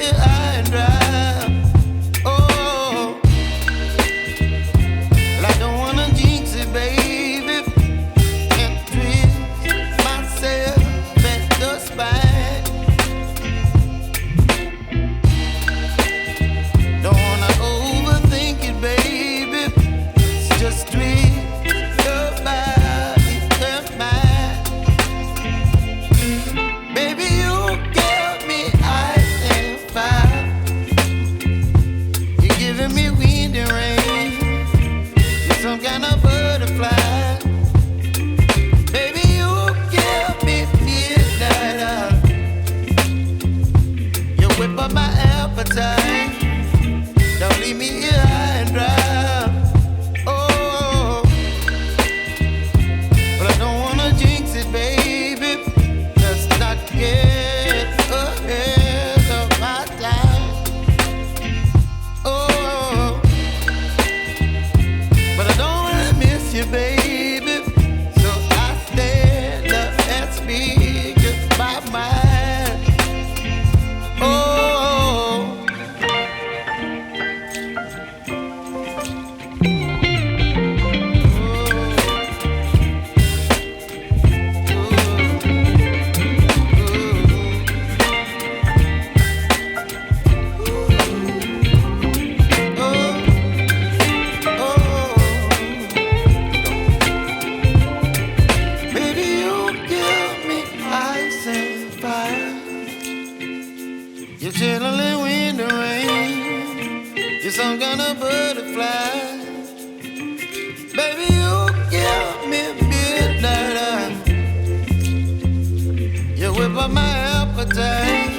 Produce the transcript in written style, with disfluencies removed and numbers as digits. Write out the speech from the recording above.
here high and dry. Oh, well, I don't wanna jinx it, baby, and twist myself at the spine. Don't wanna overthink it, baby. It's just twist your body and mine. Baby, you give me ice and fire. You're giving me wind and rain. You're some kind of butterfly. Baby, you give me midnight. You whip up my appetite. Don't leave me here high and dry. Oh, but I don't wanna jinx it, baby. Let's not get ahead of my time. Oh, but I don't wanna miss you, baby. So I stand up and speak my mind. Oh. Baby, you give me ice and fire. You're chilling wind and rain. You're some kind of butterfly. Baby, you give me midnight. You whip up my appetite.